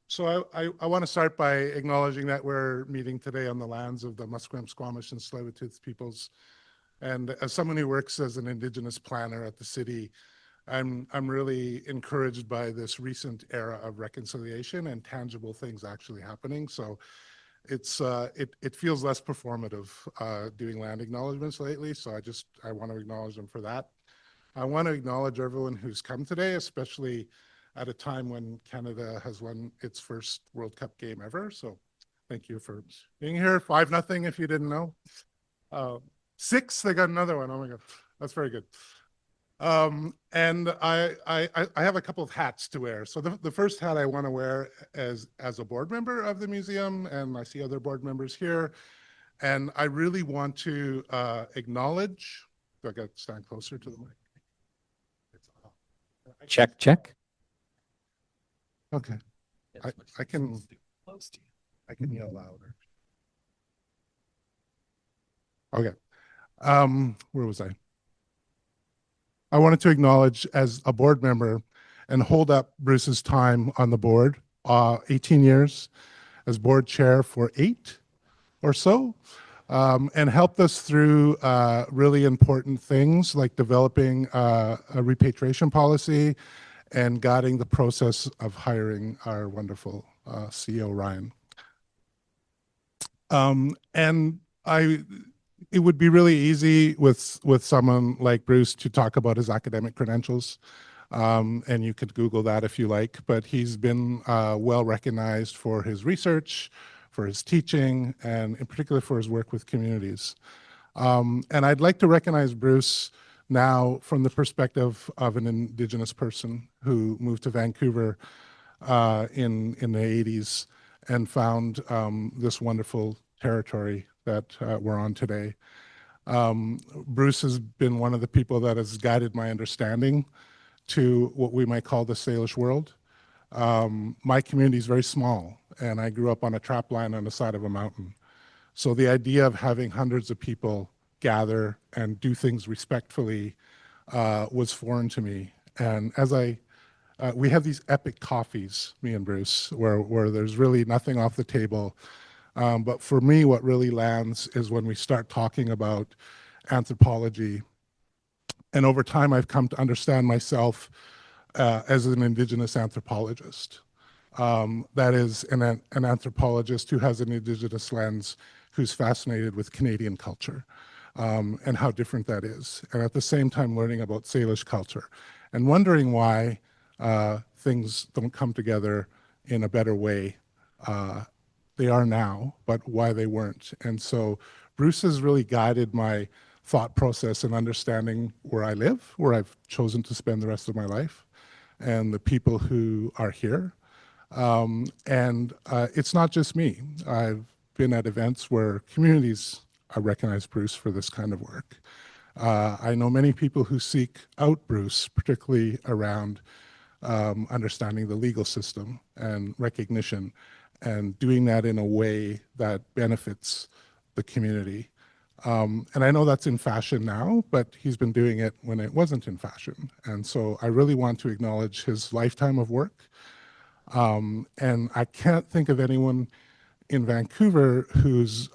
So I want to start by acknowledging that we're meeting today on the lands of the Musqueam, Squamish, and Tsleil-Waututh peoples. And as someone who works as an Indigenous planner at the city, I'm really encouraged by this recent era of reconciliation and tangible things actually happening. So it feels less performative doing land acknowledgements lately. So I want to acknowledge them for that. I want to acknowledge everyone who's come today, especially at a time when Canada has won its first World Cup game ever. So thank you for being here. 5-0 if you didn't know. 6, they got another one. Oh my God, that's very good. And I have a couple of hats to wear. So the first hat I want to wear as a board member of the museum, and I see other board members here, and I really want to acknowledge, do I got to stand closer to the mic? Check, check. Okay. I can yell louder. Okay. Where was I? I wanted to acknowledge as a board member and hold up Bruce's time on the board, 18 years as board chair for 8 or so, and helped us through really important things like developing a repatriation policy and guiding the process of hiring our wonderful CEO, Ryan. And it would be really easy with someone like Bruce to talk about his academic credentials. And you could Google that if you like, but he's been well recognized for his research, for his teaching, and in particular for his work with communities. And I'd like to recognize Bruce now from the perspective of an Indigenous person who moved to Vancouver in the 80s and found this wonderful territory that we're on today. Bruce has been one of the people that has guided my understanding to what we might call the Salish world. My community is very small, and I grew up on a trap line on the side of a mountain. So the idea of having hundreds of people gather and do things respectfully was foreign to me. And as we have these epic coffees, me and Bruce, where there's really nothing off the table. But for me, what really lands is when we start talking about anthropology. And over time, I've come to understand myself as an Indigenous anthropologist. That is an anthropologist who has an Indigenous lens, who's fascinated with Canadian culture and how different that is. And at the same time, learning about Salish culture and wondering why things don't come together in a better way. They are now, but why they weren't. And so Bruce has really guided my thought process and understanding where I live, where I've chosen to spend the rest of my life, and the people who are here. And it's not just me. I've been at events where communities recognize Bruce for this kind of work. I know many people who seek out Bruce, particularly around understanding the legal system and recognition, and doing that in a way that benefits the community. And I know that's in fashion now, but he's been doing it when it wasn't in fashion. And so I really want to acknowledge his lifetime of work. And I can't think of anyone in Vancouver who's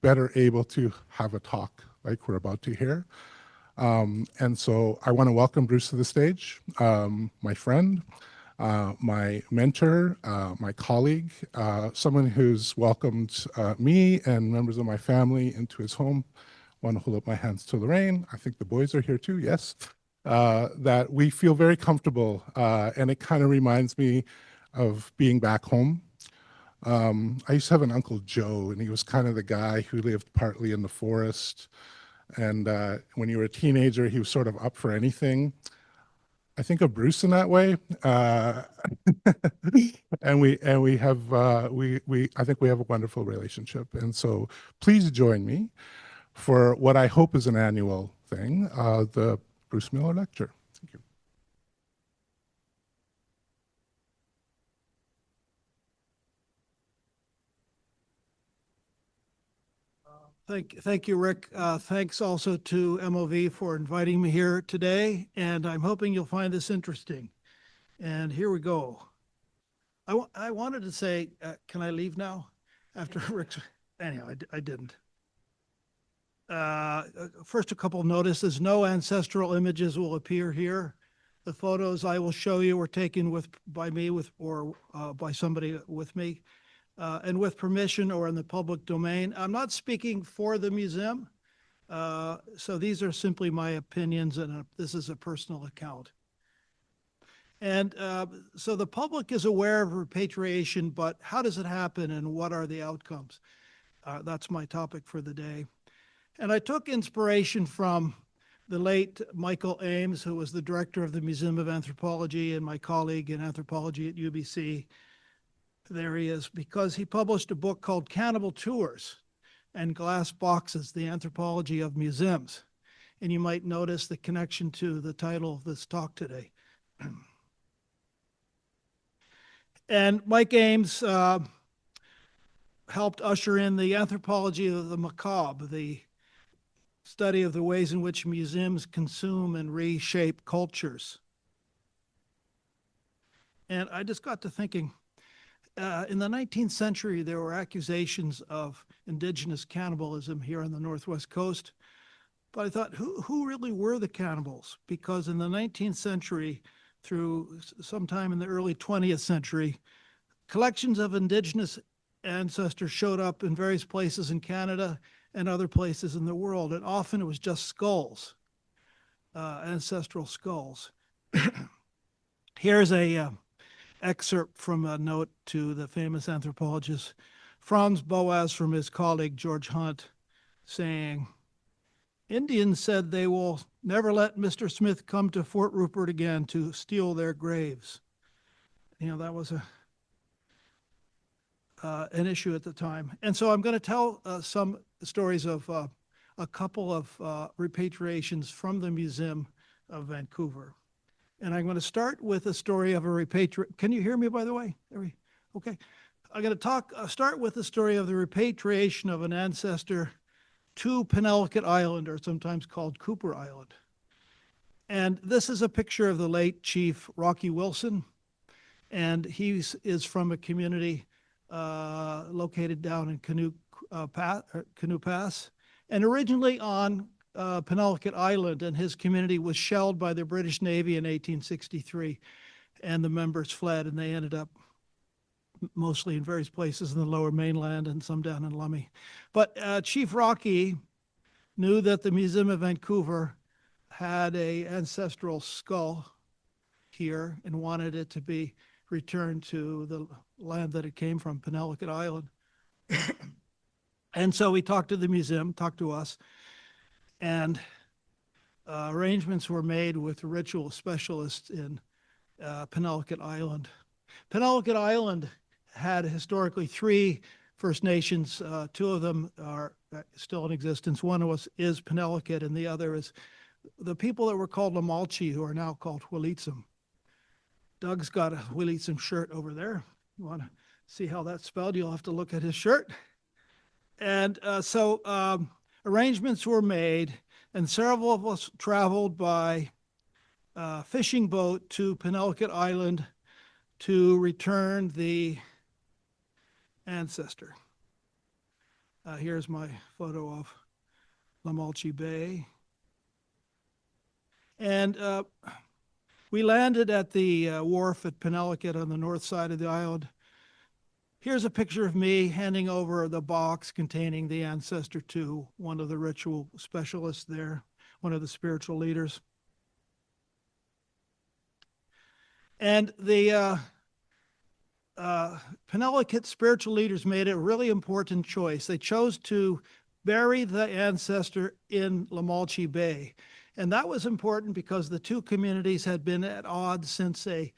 better able to have a talk like we're about to hear. And so I want to welcome Bruce to the stage, my friend, my mentor, my colleague, someone who's welcomed me and members of my family into his home. I want to hold up my hands to Lorraine. I think the boys are here too, yes. That we feel very comfortable, and it kind of reminds me of being back home. I used to have an Uncle Joe, and he was kind of the guy who lived partly in the forest. And when you were a teenager, he was sort of up for anything. I think of Bruce in that way, and we have I think we have a wonderful relationship. And so please join me for what I hope is an annual thing, the Bruce Miller Lecture. Thank you. Thank you, Rick. Thanks also to MOV for inviting me here today, and I'm hoping you'll find this interesting. And here we go. I wanted to say, can I leave now after Rick's? Anyhow, I didn't. First, a couple of notices. No ancestral images will appear here. The photos I will show you were taken by me or by somebody with me, and with permission or in the public domain. I'm not speaking for the museum, so these are simply my opinions, and this is a personal account. And so the public is aware of repatriation, but how does it happen and what are the outcomes? That's my topic for the day. And I took inspiration from the late Michael Ames, who was the director of the Museum of Anthropology and my colleague in anthropology at UBC. There he is, because he published a book called Cannibal Tours and Glass Boxes, the Anthropology of Museums. And you might notice the connection to the title of this talk today. And Mike Ames helped usher in the anthropology of the macabre, the study of the ways in which museums consume and reshape cultures. And I just got to thinking, in the 19th century, there were accusations of indigenous cannibalism here on the Northwest Coast. But I thought, who really were the cannibals? Because in the 19th century, through sometime in the early 20th century, collections of indigenous ancestors showed up in various places in Canada and other places in the world. And often it was just skulls, ancestral skulls. Here's a excerpt from a note to the famous anthropologist Franz Boas from his colleague George Hunt, saying, Indians said they will never let Mr. Smith come to Fort Rupert again to steal their graves. You know, that was an issue at the time. And so I'm going to tell some stories of a couple of repatriations from the Museum of Vancouver. And I'm going to start with a story of a repatriation. Can you hear me, by the way? Okay. I'm going to start with the story of the repatriation of an ancestor to Penelakut Island, or sometimes called Cooper Island. And this is a picture of the late Chief Rocky Wilson. And he is from a community located down in Canoe Pass, and originally on Penelakut Island, and his community was shelled by the British Navy in 1863, and the members fled, and they ended up mostly in various places in the lower mainland and some down in Lummi. But Chief Rocky knew that the Museum of Vancouver had an ancestral skull here and wanted it to be returned to the land that it came from, Penelakut Island. And so we talked to the museum, talked to us, and arrangements were made with ritual specialists in Penelakut Island. Penelakut Island had historically 3 First Nations. 2 of them are still in existence. One is Penelakut, and the other is the people that were called Lamalchi, who are now called Huilitsum. Doug's got a Huilitsum shirt over there. You want to see how that's spelled? You'll have to look at his shirt. And so arrangements were made, and several of us traveled by fishing boat to Penelakut Island to return the ancestor. Here's my photo of Lamalchi Bay. And we landed at the wharf at Penelakut on the north side of the island. Here's a picture of me handing over the box containing the ancestor to one of the ritual specialists there, one of the spiritual leaders. And the Penelakut spiritual leaders made a really important choice. They chose to bury the ancestor in Lamalchi Bay. And that was important because the 2 communities had been at odds since a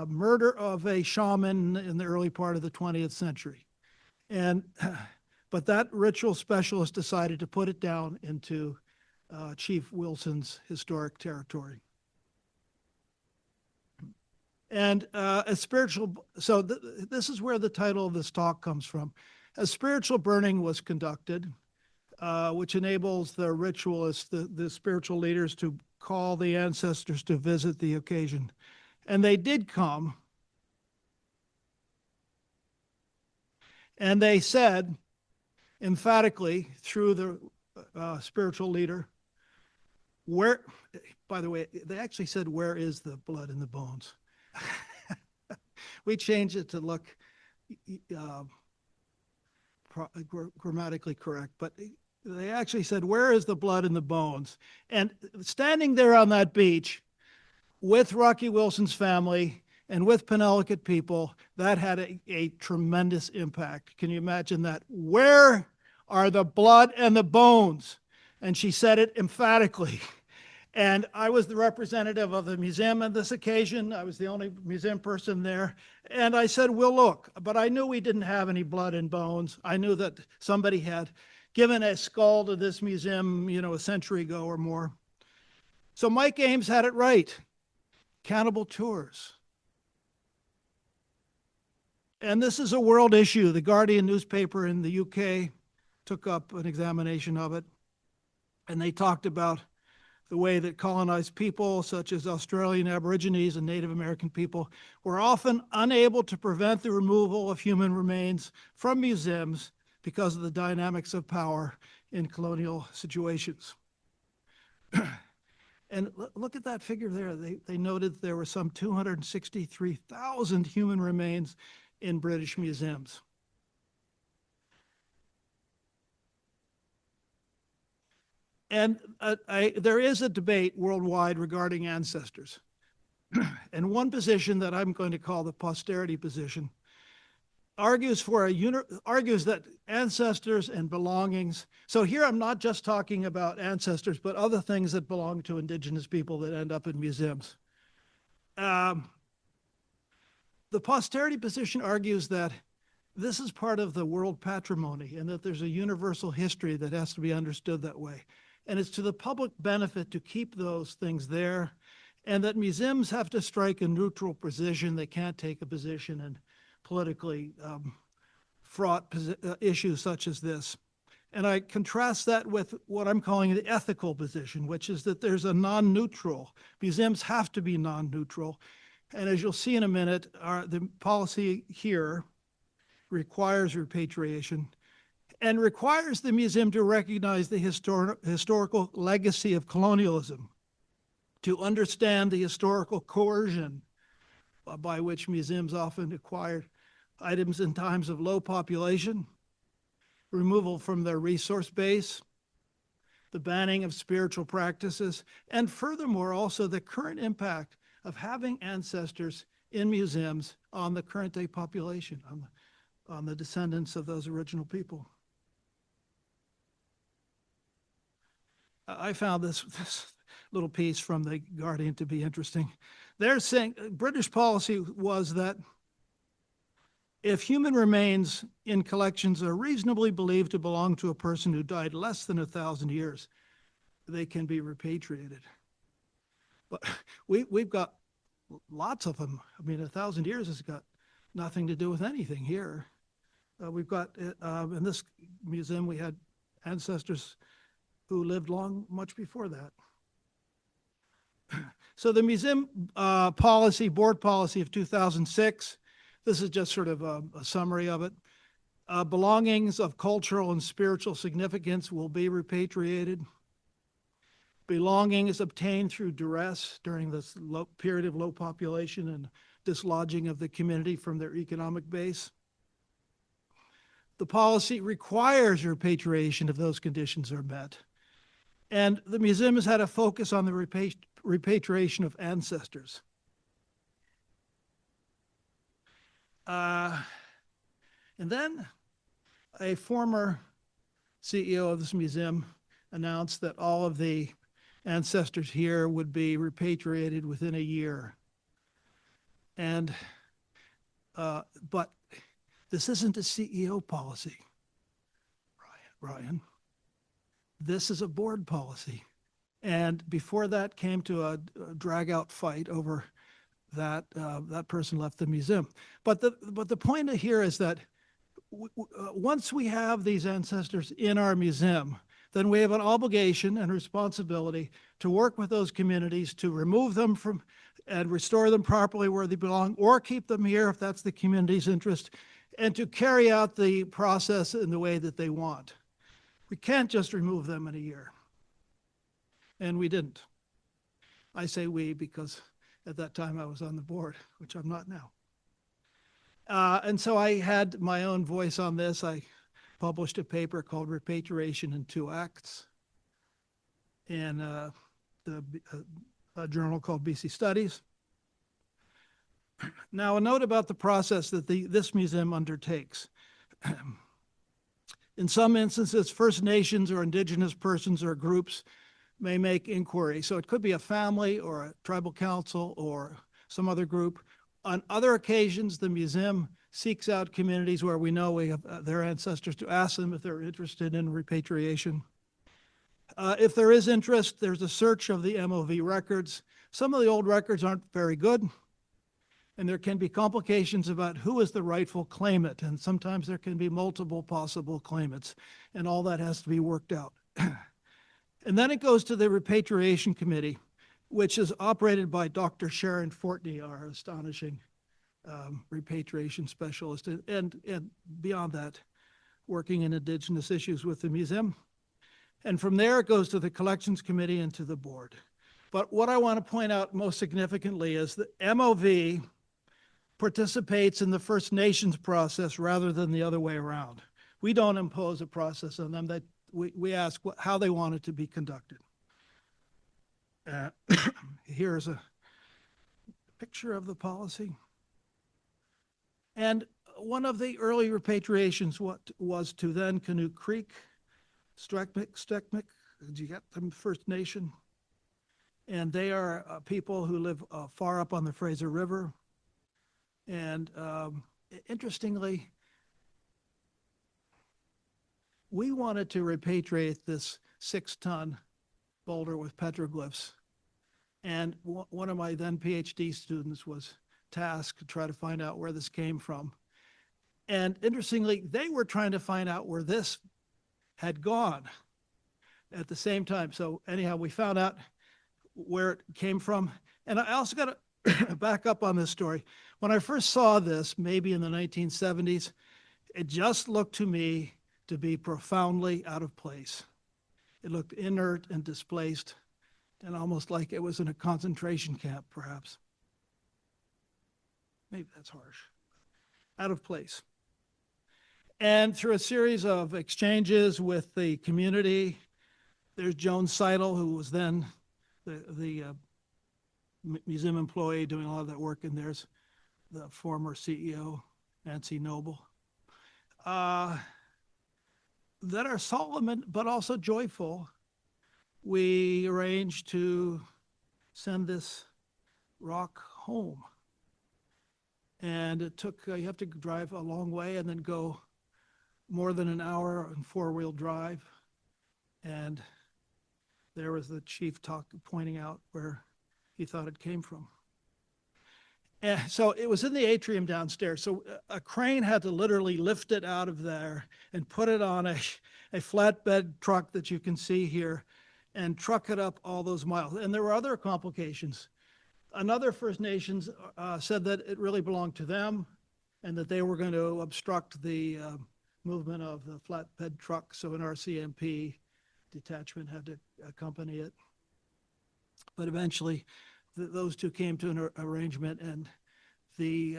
murder of a shaman in the early part of the 20th century. But that ritual specialist decided to put it down into Chief Wilson's historic territory. And this is where the title of this talk comes from. A spiritual burning was conducted, which enables the ritualists, the spiritual leaders, to call the ancestors to visit the occasion. And they did come. And they said emphatically through the spiritual leader, where, by the way, they actually said, where is the blood in the bones? We changed it to look grammatically correct, but they actually said, where is the blood in the bones? And standing there on that beach with Rocky Wilson's family and with Penelakut people, that had a tremendous impact. Can you imagine that? Where are the blood and the bones? And she said it emphatically. And I was the representative of the museum on this occasion. I was the only museum person there. And I said, we'll look. But I knew we didn't have any blood and bones. I knew that somebody had given a skull to this museum, a century ago or more. So Mike Ames had it right. Cannibal tours. And this is a world issue. The Guardian newspaper in the UK took up an examination of it. And they talked about the way that colonized people, such as Australian Aborigines and Native American people, were often unable to prevent the removal of human remains from museums because of the dynamics of power in colonial situations. And look at that figure there. They noted there were some 263,000 human remains in British museums. And there is a debate worldwide regarding ancestors. And one position that I'm going to call the posterity position argues that ancestors and belongings. So here I'm not just talking about ancestors, but other things that belong to Indigenous people that end up in museums. The posterity position argues that this is part of the world patrimony and that there's a universal history that has to be understood that way. And it's to the public benefit to keep those things there, and that museums have to strike a neutral position. They can't take a position in politically fraught issues such as this. And I contrast that with what I'm calling the ethical position, which is that there's a non-neutral. Museums have to be non-neutral. And as you'll see in a minute, the policy here requires repatriation and requires the museum to recognize the historical legacy of colonialism, to understand the historical coercion by which museums often acquired items in times of low population, removal from their resource base, the banning of spiritual practices, and furthermore, also the current impact of having ancestors in museums on the current day population, on the descendants of those original people. I found this little piece from the Guardian to be interesting. They're saying British policy was that if human remains in collections are reasonably believed to belong to a person who died less than 1,000 years, they can be repatriated. But we've got lots of them. I mean, 1,000 years has got nothing to do with anything here. We've got, in this museum, we had ancestors who lived much before that. So the museum board policy of 2006, this is just sort of a summary of it. Belongings of cultural and spiritual significance will be repatriated. Belongings obtained through duress during this period of low population and dislodging of the community from their economic base. The policy requires repatriation if those conditions are met. And the museum has had a focus on the repatriation of ancestors. And then a former CEO of this museum announced that all of the ancestors here would be repatriated within a year. And, but this isn't a CEO policy, Ryan. This is a board policy. And before that came to a drag-out fight over that, that person left the museum. But the point here is that once we have these ancestors in our museum, then we have an obligation and responsibility to work with those communities to remove them from and restore them properly where they belong, or keep them here if that's the community's interest, and to carry out the process in the way that they want. We can't just remove them in a year. And we didn't. I say we because at that time I was on the board, which I'm not now. And so I had my own voice on this. I published a paper called Repatriation in Two Acts in a journal called BC Studies. Now, a note about the process that this museum undertakes. In some instances, First Nations or Indigenous persons or groups may make inquiry. So it could be a family or a tribal council or some other group. On other occasions, the museum seeks out communities where we know we have their ancestors to ask them if they're interested in repatriation. If there is interest, there's a search of the MOV records. Some of the old records aren't very good, and there can be complications about who is the rightful claimant, and sometimes there can be multiple possible claimants, and all that has to be worked out. And then it goes to the Repatriation Committee, which is operated by Dr. Sharon Fortney, our astonishing repatriation specialist, and beyond that, working in Indigenous issues with the museum. And from there, it goes to the Collections Committee and to the board. But what I want to point out most significantly is that MOV participates in the First Nations process rather than the other way around. We don't impose a process on them. That we ask how they want it to be conducted. Here's a picture of the policy. And one of the early repatriations was to then Canoe Creek, Stekmik, did you get them, First Nation? And they are people who live far up on the Fraser River. And interestingly, we wanted to repatriate this 6-ton boulder with petroglyphs. And one of my then PhD students was tasked to try to find out where this came from. And interestingly, they were trying to find out where this had gone at the same time. So anyhow, we found out where it came from. And I also got to back up on this story. When I first saw this, maybe in the 1970s, it just looked to me to be profoundly out of place. It looked inert and displaced, and almost like it was in a concentration camp, perhaps. Maybe that's harsh. Out of place. And through a series of exchanges with the community, there's Joan Seidel, who was then the museum employee doing a lot of that work, and there's the former CEO, Nancy Noble. That are solemn but also joyful. We arranged to send this rock home. And it took, you have to drive a long way and then go more than an hour on 4-wheel drive. And there was the chief pointing out where he thought it came from. And so it was in the atrium downstairs. So a crane had to literally lift it out of there and put it on a flatbed truck that you can see here and truck it up all those miles. And there were other complications. Another First Nations said that it really belonged to them and that they were going to obstruct the movement of the flatbed truck. So an RCMP detachment had to accompany it. But eventually, those two came to an arrangement, and the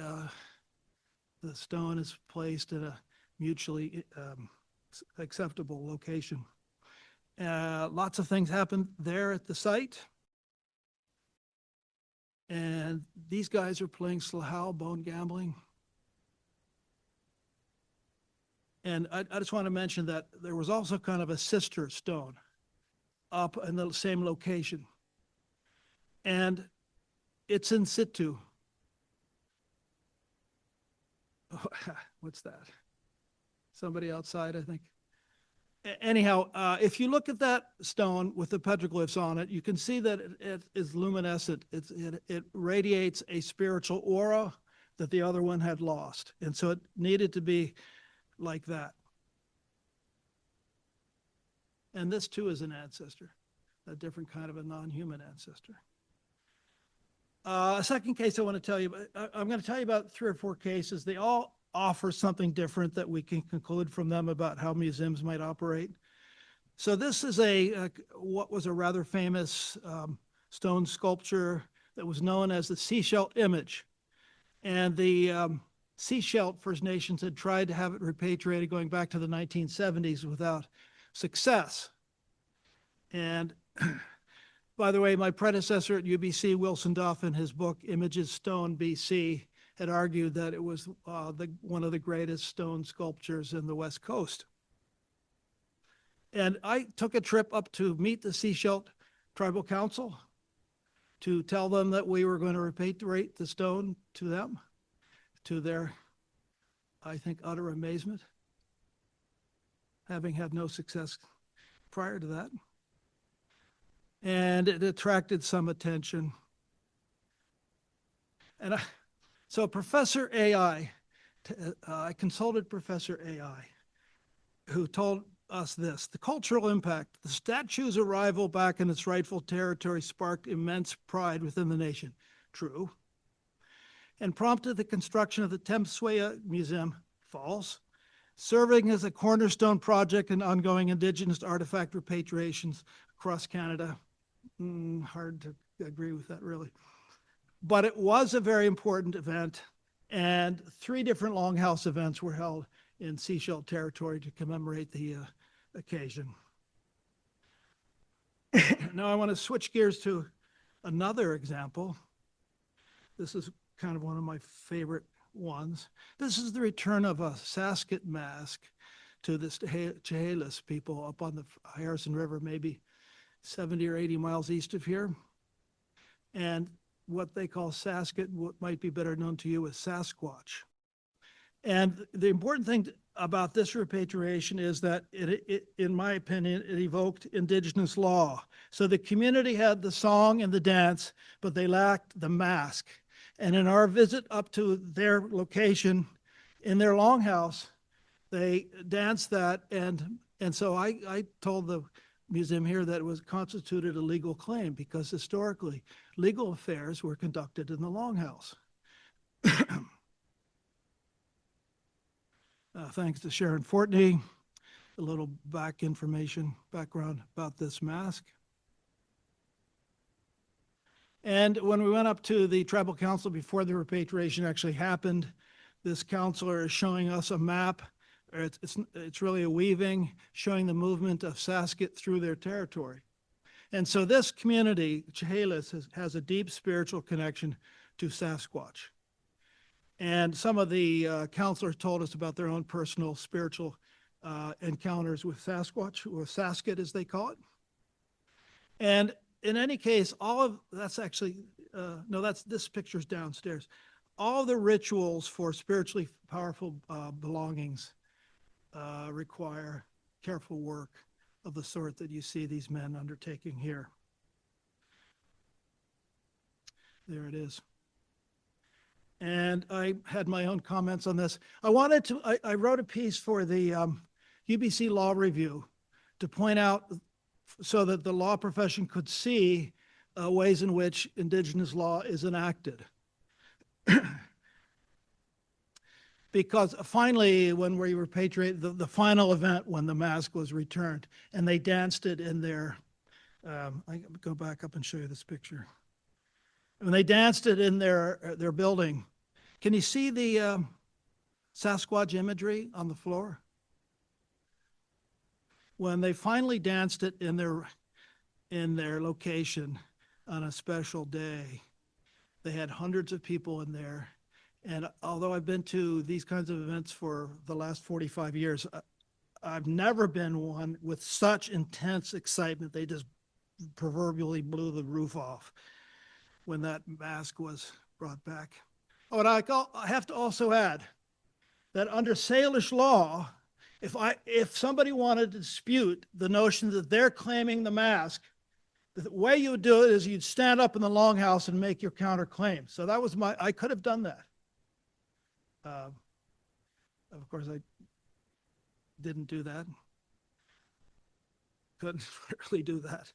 stone is placed in a mutually acceptable location. Lots of things happened there at the site. And these guys are playing Slahal bone gambling. And I just want to mention that there was also kind of a sister stone up in the same location. And it's in situ. Oh, what's that? Somebody outside, I think. Anyhow, if you look at that stone with the petroglyphs on it, you can see that it is luminescent. It radiates a spiritual aura that the other one had lost. And so it needed to be like that. And this too is an ancestor, a different kind of a non-human ancestor. A second case I want to tell you about, I'm going to tell you about 3 or 4 cases. They all offer something different that we can conclude from them about how museums might operate. So this is what was a rather famous stone sculpture that was known as the seashell image. And the Seashell First Nations had tried to have it repatriated going back to the 1970s without success. And by the way, my predecessor at UBC, Wilson Duff, in his book, Images Stone BC, had argued that it was one of the greatest stone sculptures in the West Coast. And I took a trip up to meet the Seashell Tribal Council to tell them that we were going to repatriate the stone to them, to their, I think, utter amazement, having had no success prior to that. And it attracted some attention. And so Professor AI, I consulted Professor AI, who told us this: the cultural impact, the statue's arrival back in its rightful territory sparked immense pride within the nation. True. And prompted the construction of the Temswaya Museum, false, serving as a cornerstone project in ongoing Indigenous artifact repatriations across Canada. Hard to agree with that, really. But it was a very important event, and 3 different longhouse events were held in Seashell territory to commemorate the occasion. Now I want to switch gears to another example. This is kind of one of my favorite ones. This is the return of a Saskit mask to the Chehalis people up on the Harrison River, maybe 70 or 80 miles east of here. And what they call Saskit, what might be better known to you as Sasquatch. And the important thing about this repatriation is that it, in my opinion, it evoked Indigenous law. So the community had the song and the dance, but they lacked the mask. And in our visit up to their location in their longhouse, they danced that. And so I told the museum here that it was constituted a legal claim because historically legal affairs were conducted in the longhouse. Thanks to Sharon Fortney, a little background about this mask. And when we went up to the tribal council before the repatriation actually happened, this counselor is showing us a map. It's really a weaving showing the movement of Saskit through their territory. And so this community, Chehalis, has a deep spiritual connection to Sasquatch. And some of the counselors told us about their own personal spiritual encounters with Sasquatch, or Saskit as they call it. And in any case, that's actually, this picture's downstairs. All the rituals for spiritually powerful belongings require careful work of the sort that you see these men undertaking here. There it is. And I had my own comments on this. I wrote a piece for the UBC Law Review to point out so that the law profession could see ways in which Indigenous law is enacted. Because finally, when we repatriated, the final event when the mask was returned, and they danced it in their, I go back up and show you this picture. When they danced it in their building, can you see the Sasquatch imagery on the floor? When they finally danced it in their location on a special day, they had hundreds of people in there. And although I've been to these kinds of events for the last 45 years, I've never been one with such intense excitement. They just proverbially blew the roof off when that mask was brought back. Oh, and I have to also add that under Salish law, if somebody wanted to dispute the notion that they're claiming the mask, the way you would do it is you'd stand up in the longhouse and make your counterclaim. So that was I could have done that. Of course, I didn't do that. Couldn't really do that.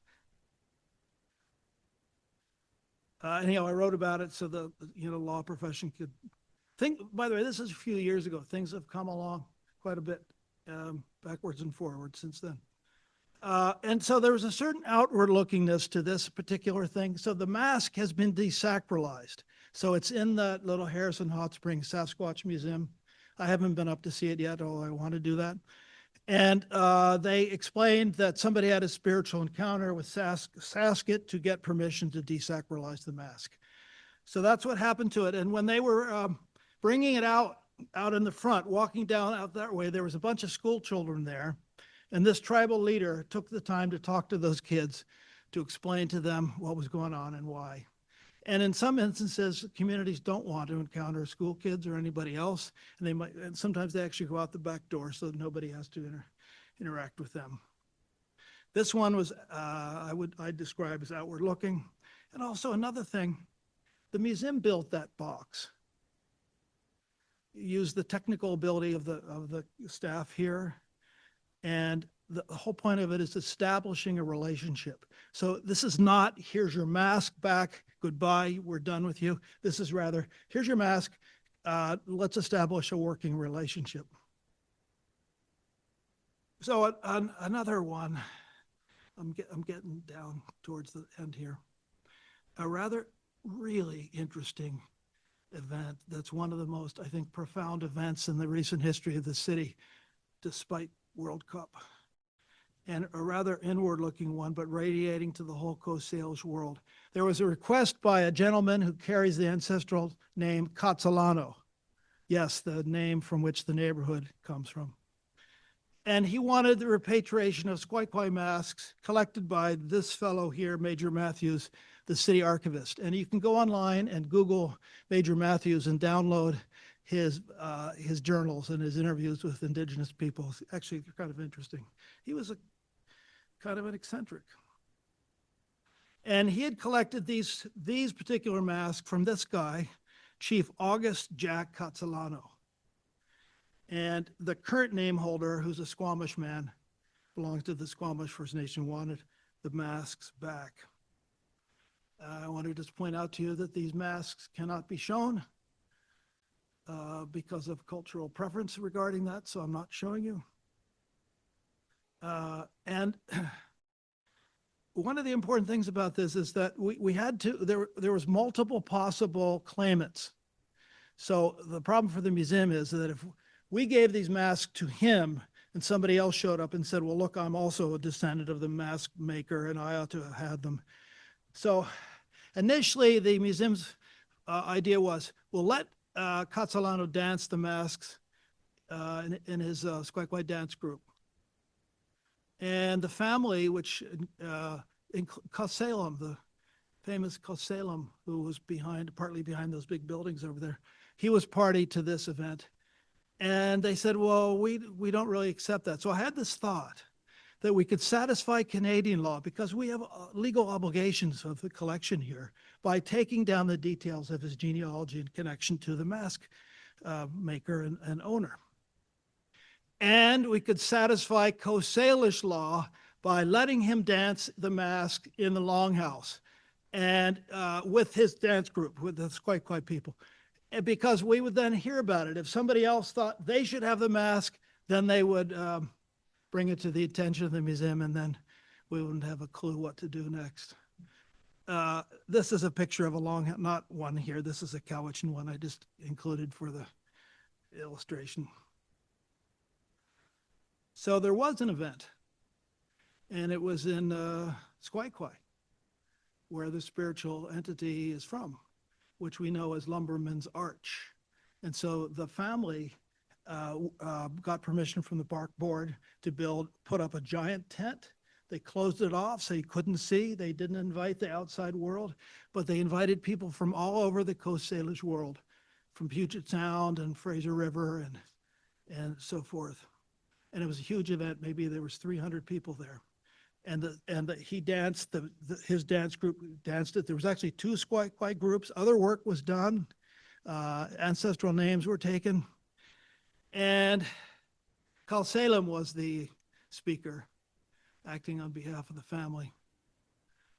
Anyhow, I wrote about it so the law profession could By the way, this is a few years ago. Things have come along quite a bit, backwards and forwards since then. And so there was a certain outward lookingness to this particular thing. So the mask has been desacralized. So it's in that little Harrison Hot Springs Sasquatch Museum. I haven't been up to see it yet, although I want to do that. And they explained that somebody had a spiritual encounter with Sasket to get permission to desacralize the mask. So that's what happened to it. And when they were bringing it out in the front, walking down out that way, there was a bunch of school children there. And this tribal leader took the time to talk to those kids to explain to them what was going on and why. And in some instances, communities don't want to encounter school kids or anybody else. And sometimes they actually go out the back door so that nobody has to interact with them. This one was, I'd describe as outward looking. And also another thing, the museum built that box. Used the technical ability of the staff here. And the whole point of it is establishing a relationship. So this is not, here's your mask back, goodbye, we're done with you. This is rather, here's your mask, let's establish a working relationship. So another one, I'm getting down towards the end here. A rather really interesting event that's one of the most, I think, profound events in the recent history of the city, despite World Cup, and a rather inward-looking one, but radiating to the whole Coast Salish world. There was a request by a gentleman who carries the ancestral name Katsalano. Yes, the name from which the neighborhood comes from. And he wanted the repatriation of Squaiquai masks collected by this fellow here, Major Matthews, the city archivist. And you can go online and Google Major Matthews and download his journals and his interviews with Indigenous people. Actually, they're kind of interesting. He was a kind of an eccentric. And he had collected these particular masks from this guy, Chief August Jack Katsalano. And the current name holder, who's a Squamish man, belongs to the Squamish First Nation, wanted the masks back. I want to just point out to you that these masks cannot be shown because of cultural preference regarding that, so I'm not showing you. And one of the important things about this is that we had to, there was multiple possible claimants. So the problem for the museum is that if we gave these masks to him and somebody else showed up and said, well, look, I'm also a descendant of the mask maker and I ought to have had them. So initially the museum's idea was, we'll let Katsalano dance the masks in his Squaiquai dance group. And the family, which in Coast Salem, the famous Coast Salem, who was partly behind those big buildings over there, he was party to this event. And they said, well, we don't really accept that. So I had this thought that we could satisfy Canadian law because we have legal obligations of the collection here by taking down the details of his genealogy in connection to the mask maker and owner. And we could satisfy Coast Salish law by letting him dance the mask in the Longhouse and with his dance group, with the Squaiquai people. And because we would then hear about it. If somebody else thought they should have the mask, then they would bring it to the attention of the museum, and then we wouldn't have a clue what to do next. This is a picture of a long, not one here. This is a Cowichan one I just included for the illustration. So there was an event, and it was in Squaiquai, where the spiritual entity is from, which we know as Lumberman's Arch. And so the family got permission from the park board to put up a giant tent. They closed it off so you couldn't see. They didn't invite the outside world, but they invited people from all over the Coast Salish world, from Puget Sound and Fraser River and so forth. And it was a huge event. Maybe there was 300 people there. And he danced, his dance group danced it. There was actually 2 Squaiquai groups. Other work was done. Ancestral names were taken. And Carl Salem was the speaker, acting on behalf of the family.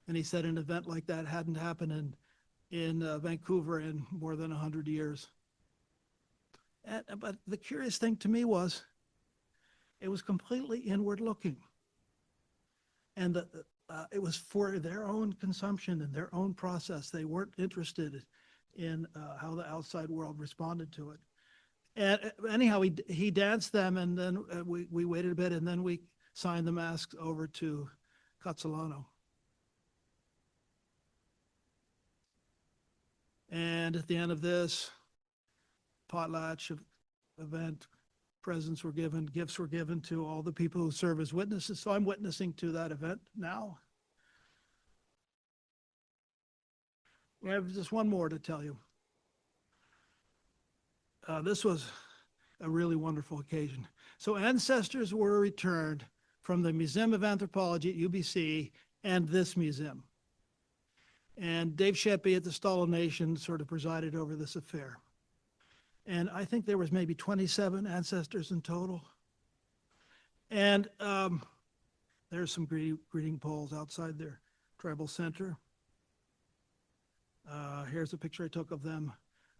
And he said an event like that hadn't happened in Vancouver in more than 100 years. But the curious thing to me was it was completely inward looking. And it was for their own consumption and their own process. They weren't interested in how the outside world responded to it. And anyhow, he danced them, and then we waited a bit, and then we signed the masks over to Katsalano. And at the end of this potlatch event, presents were given, gifts were given to all the people who serve as witnesses. So I'm witnessing to that event now. I have just one more to tell you. This was a really wonderful occasion. So ancestors were returned from the Museum of Anthropology at UBC and this museum. And Dave Sheppy at the Stalo Nation sort of presided over this affair. And I think there was maybe 27 ancestors in total. And there's some greeting poles outside their tribal center. Here's a picture I took of them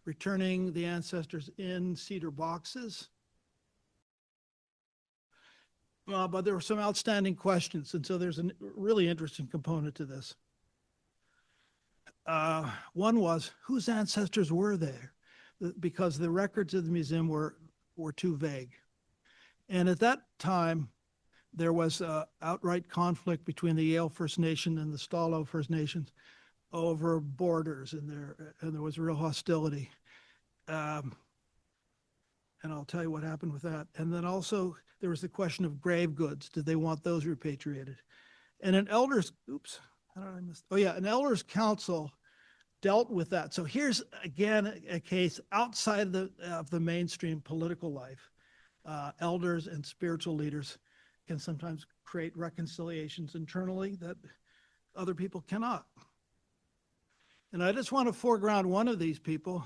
returning the ancestors in cedar boxes. But there were some outstanding questions, and so there's a really interesting component to this. One was, whose ancestors were there? Because the records of the museum were too vague. And at that time, there was outright conflict between the Yale First Nation and the Stalo First Nations over borders, and there was real hostility. And I'll tell you what happened with that. And then also there was the question of grave goods. Did they want those repatriated? And an elders, an elders council dealt with that. So here's again a case outside of the mainstream political life. Elders and spiritual leaders can sometimes create reconciliations internally that other people cannot. And I just want to foreground one of these people.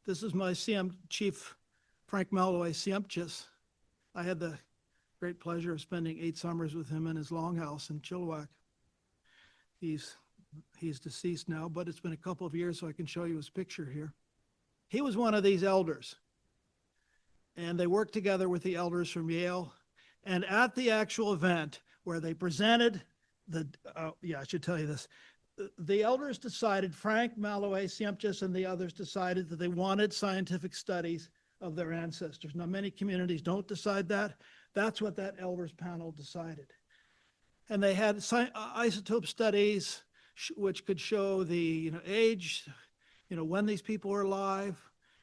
This is my Chief Frank Malloy Siempchis. I had the great pleasure of spending 8 summers with him in his longhouse in Chilliwack. He's deceased now, but it's been a couple of years, so I can show you his picture here. He was one of these elders, and they worked together with the elders from Yale. And at the actual event where they presented I should tell you this. The elders decided, Frank Malloy Siempchis and the others decided that they wanted scientific studies of their ancestors. Now, many communities don't decide that. That's what that elders panel decided. And they had isotope studies which could show the age, when these people were alive.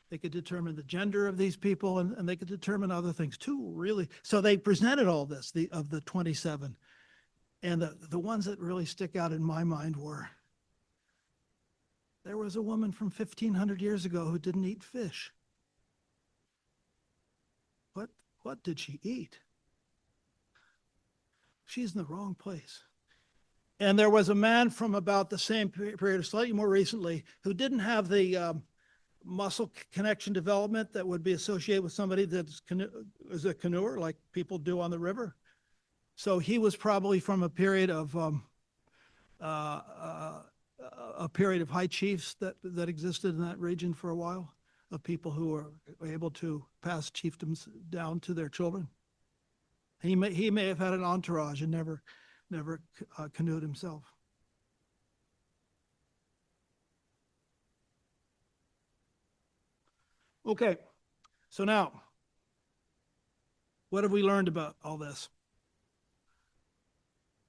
They could determine the gender of these people, and they could determine other things too, really. So they presented all this, of the 27. And the ones that really stick out in my mind were, there was a woman from 1,500 years ago who didn't eat fish. What did she eat? She's in the wrong place. And there was a man from about the same period, or slightly more recently, who didn't have the muscle connection development that would be associated with somebody that is a canoer, like people do on the river. So he was probably from a period of high chiefs that existed in that region for a while, of people who were able to pass chiefdoms down to their children. He may have had an entourage and never canoed himself. Okay, so now, what have we learned about all this?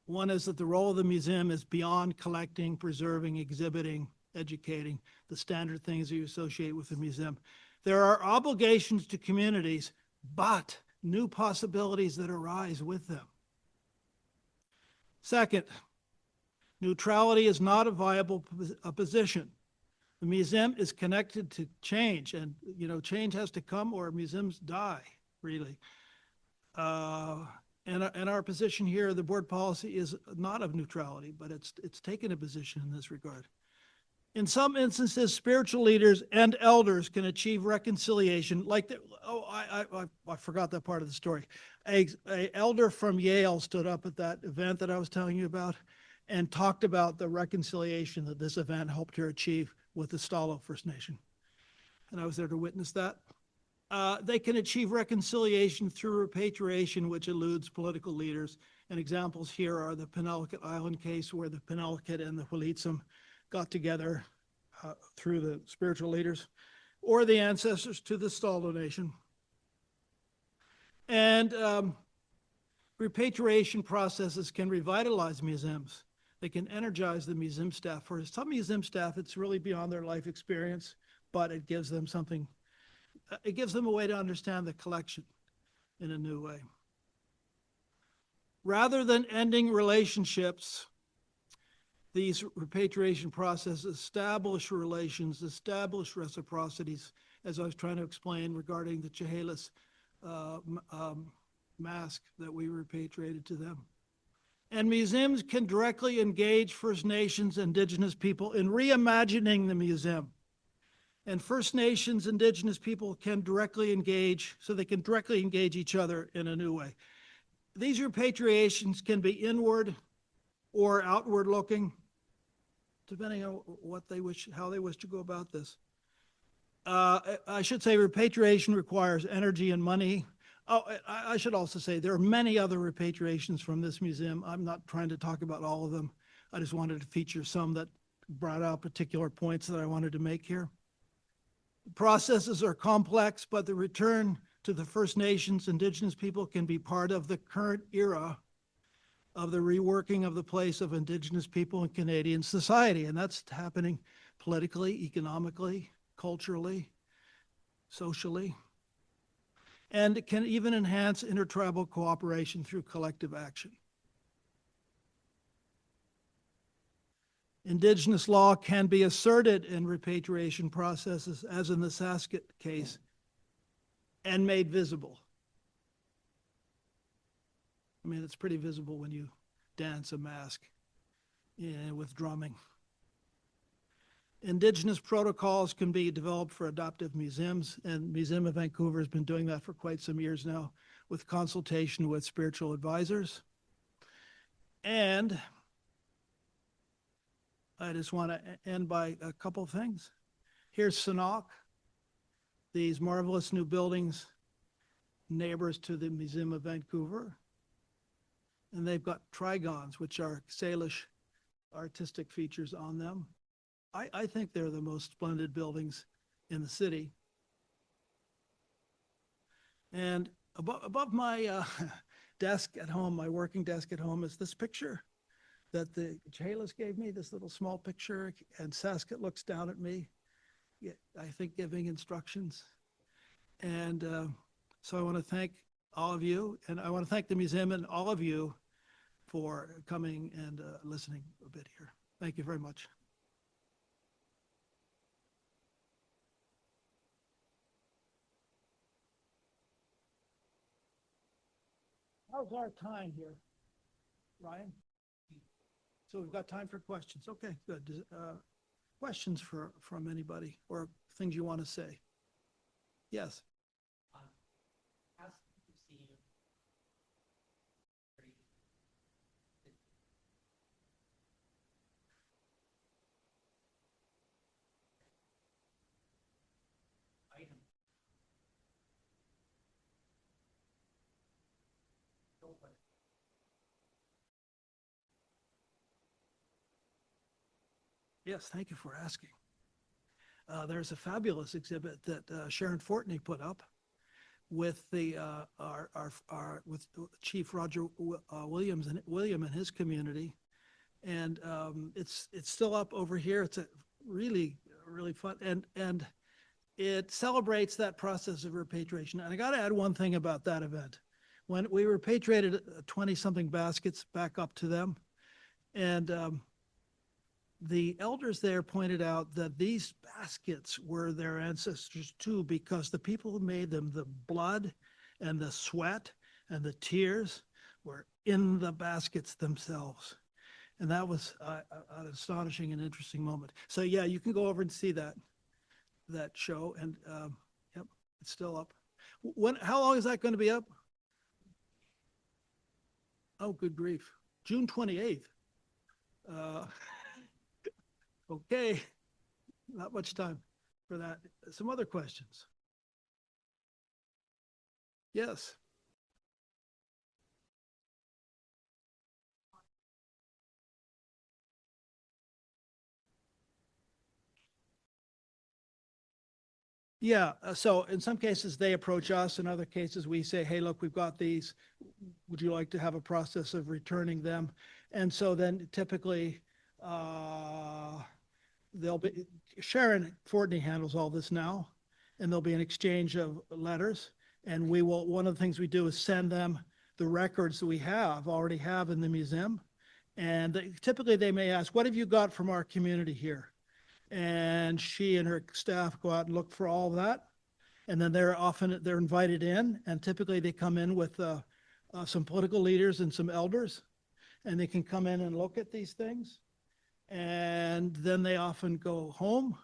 One is that the role of the museum is beyond collecting, preserving, exhibiting, educating, the standard things you associate with the museum. There are obligations to communities, but new possibilities that arise with them. Second, neutrality is not a viable position. The museum is connected to change, and change has to come or museums die, really. And our position here, the board policy, is not of neutrality, but it's taken a position in this regard. In some instances, spiritual leaders and elders can achieve reconciliation. I forgot that part of the story. A elder from Yale stood up at that event that I was telling you about and talked about the reconciliation that this event helped her achieve with the Stalo First Nation. And I was there to witness that. They can achieve reconciliation through repatriation, which eludes political leaders. And examples here are the Penelakut Island case, where the Penelakut and the Huilitsum got together through the spiritual leaders, or the ancestors to the Stalo Nation. And repatriation processes can revitalize museums. They can energize the museum staff. For some museum staff, it's really beyond their life experience, but it gives them something. It gives them a way to understand the collection in a new way. Rather than ending relationships, these repatriation processes establish relations, establish reciprocities, as I was trying to explain regarding the Chehalis mask that we repatriated to them. And museums can directly engage First Nations, Indigenous people in reimagining the museum. And First Nations, Indigenous people can directly engage, so they can directly engage each other in a new way. These repatriations can be inward or outward looking, depending on what they wish, how they wish to go about this. I should say repatriation requires energy and money. Oh, I should also say there are many other repatriations from this museum. I'm not trying to talk about all of them. I just wanted to feature some that brought out particular points that I wanted to make here. Processes are complex, but the return to the First Nations, Indigenous people can be part of the current era of the reworking of the place of Indigenous people in Canadian society. And that's happening politically, economically, culturally, socially. And it can even enhance intertribal cooperation through collective action. Indigenous law can be asserted in repatriation processes, as in the Saskit case, and made visible. I mean, it's pretty visible when you dance a mask with drumming. Indigenous protocols can be developed for adoptive museums, and Museum of Vancouver has been doing that for quite some years now, with consultation with spiritual advisors. And I just want to end by a couple of things. Here's Sanok, these marvelous new buildings, neighbors to the Museum of Vancouver. And they've got trigons, which are Salish artistic features on them. I think they're the most splendid buildings in the city. And above my desk at home, my working desk at home, is this picture that the Chehalis gave me, this little small picture, and Saskit looks down at me, I think giving instructions. And so I want to thank all of you, and I want to thank the museum and all of you for coming and listening a bit here. Thank you very much. How's our time here, Ryan? So we've got time for questions. Okay, good. Questions from anybody or things you want to say? Yes. Yes, thank you for asking. There's a fabulous exhibit that Sharon Fortney put up with the with Chief Roger William and his community, and it's still up over here. It's a really fun, and it celebrates that process of repatriation. And I got to add one thing about that event. When we repatriated 20-something baskets back up to them, and the elders there pointed out that these baskets were their ancestors too, because the people who made them, the blood and the sweat and the tears were in the baskets themselves. And that was an astonishing and interesting moment. So yeah, you can go over and see that show, and yep, it's still up. How long is that going to be up? Oh, good grief. June 28th. Okay, not much time for that. Some other questions? Yes. Yeah, so in some cases they approach us, in other cases we say, hey, look, we've got these. Would you like to have a process of returning them? And so then typically they'll be, Sharon Fortney handles all this now, and there'll be an exchange of letters. And we will, one of the things we do is send them the records that we already have in the museum. And typically they may ask, what have you got from our community here? And she and her staff go out and look for all of that. And then they're invited in, and typically they come in with some political leaders and some elders, and they can come in and look at these things. And then they often go home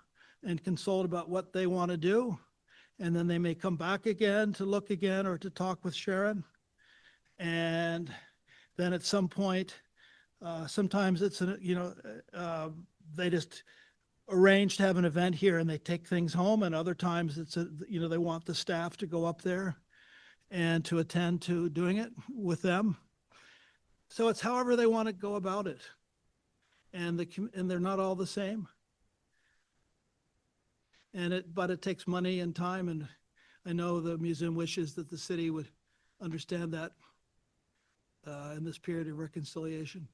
and consult about what they want to do. And then they may come back again to look again or to talk with Sharon. And then at some point, sometimes it's, they just arrange to have an event here and they take things home. And other times it's, they want the staff to go up there and to attend to doing it with them. So it's however they want to go about it. And they're not all the same. But it takes money and time, and I know the museum wishes that the city would understand that in this period of reconciliation.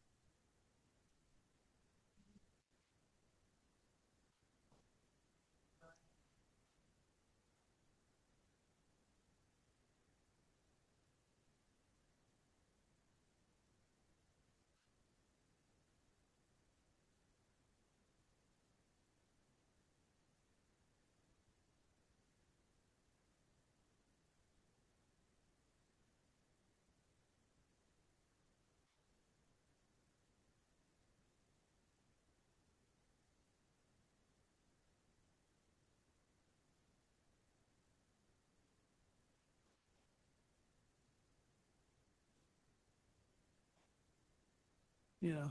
Yeah,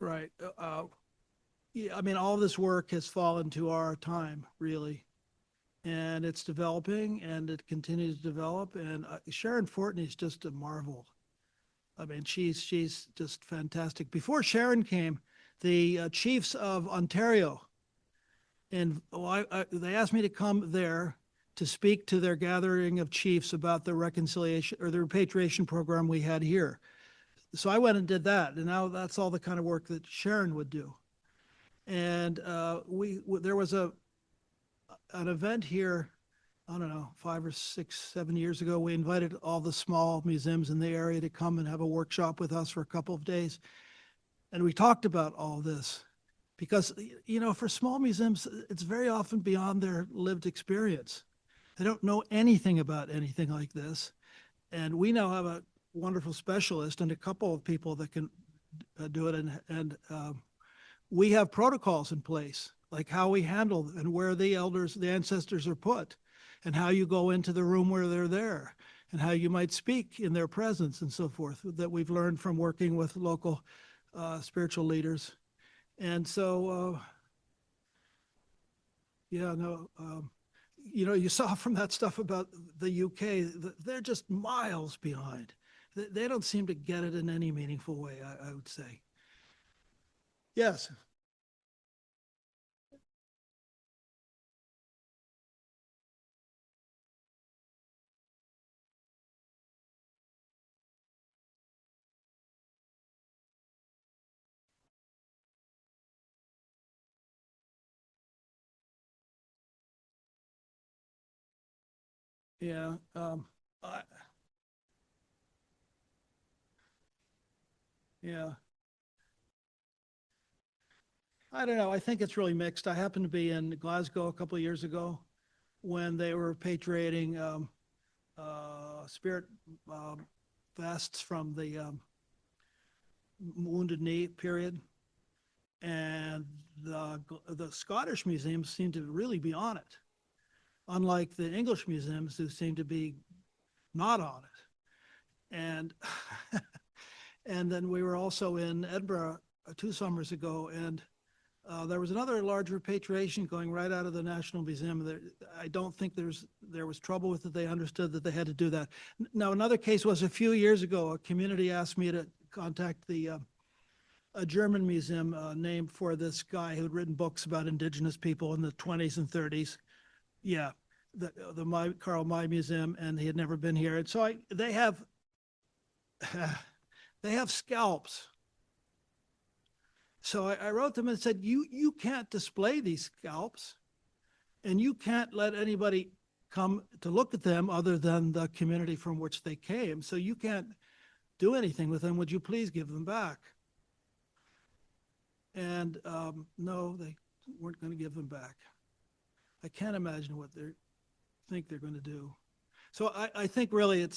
right. Yeah, I mean, all this work has fallen to our time, really. And it's developing and it continues to develop. And Sharon Fortney is just a marvel. I mean, she's just fantastic. Before Sharon came, the chiefs of Ontario, and they asked me to come there to speak to their gathering of chiefs about the reconciliation or the repatriation program we had here. So I went and did that, and now that's all the kind of work that Sharon would do. And there was an event here, I don't know, 5 or 6, 7 years ago. We invited all the small museums in the area to come and have a workshop with us for a couple of days. And we talked about all this because, for small museums, it's very often beyond their lived experience. They don't know anything about anything like this. And we now have a wonderful specialist and a couple of people that can do it. And we have protocols in place, like how we handle and where the ancestors are put, and how you go into the room where they're there, and how you might speak in their presence and so forth, that we've learned from working with local spiritual leaders. And so, yeah, no, you saw from that stuff about the UK, they're just miles behind. They don't seem to get it in any meaningful way, I would say. Yes. Yeah. I, yeah. I don't know. I think it's really mixed. I happened to be in Glasgow a couple of years ago when they were repatriating spirit vests from the Wounded Knee period, and the Scottish museums seem to really be on it, unlike the English museums who seem to be not on it. And and then we were also in Edinburgh 2 summers ago, and there was another large repatriation going right out of the National Museum. I don't think there was trouble with it. They understood that they had to do that. Now, another case was a few years ago, a community asked me to contact a German museum named for this guy who'd written books about Indigenous people in the 20s and 30s. Yeah, the Karl May Museum, and he had never been here. And so they have scalps. So I wrote them and said, you can't display these scalps, and you can't let anybody come to look at them other than the community from which they came. So you can't do anything with them. Would you please give them back? And no, they weren't going to give them back. I can't imagine what they think they're going to do. So I think really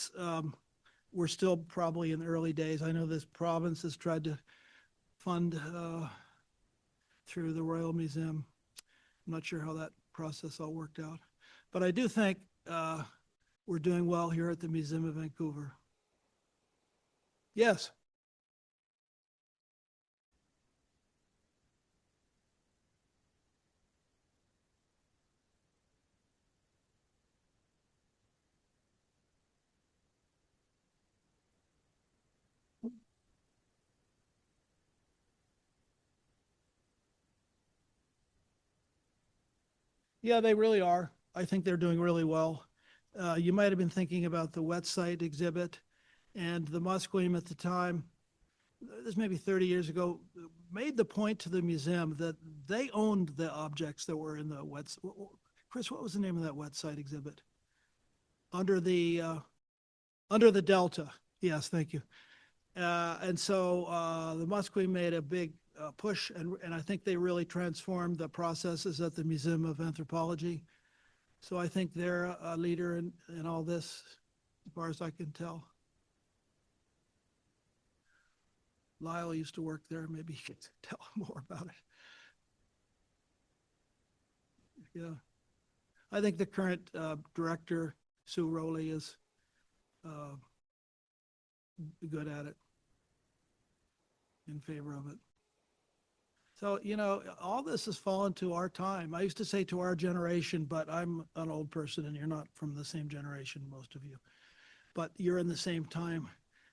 we're still probably in the early days. I know this province has tried to fund through the Royal Museum. I'm not sure how that process all worked out. But I do think we're doing well here at the Museum of Vancouver. Yes. Yeah, they really are. I think they're doing really well. You might have been thinking about the wet site exhibit, and the Musqueam at the time, this maybe 30 years ago, made the point to the museum that they owned the objects that were in the wet. Chris, what was the name of that wet site exhibit? Under the delta. Yes, thank you. And so the Musqueam made a big push, and I think they really transformed the processes at the Museum of Anthropology. So I think they're a leader in all this, as far as I can tell. Lyle used to work there. Maybe he could tell more about it. Yeah. I think the current director, Sue Rowley, is good at it, in favor of it. So, all this has fallen to our time. I used to say to our generation, but I'm an old person and you're not from the same generation, most of you. But you're in the same time.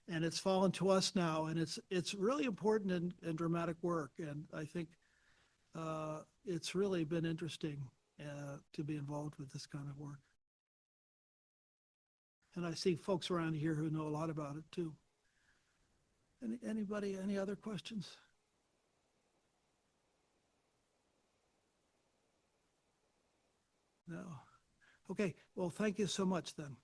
And it's fallen to us now. And it's really important and dramatic work. And I think it's really been interesting to be involved with this kind of work. And I see folks around here who know a lot about it too. Anybody, any other questions? No. Okay, well, thank you so much then.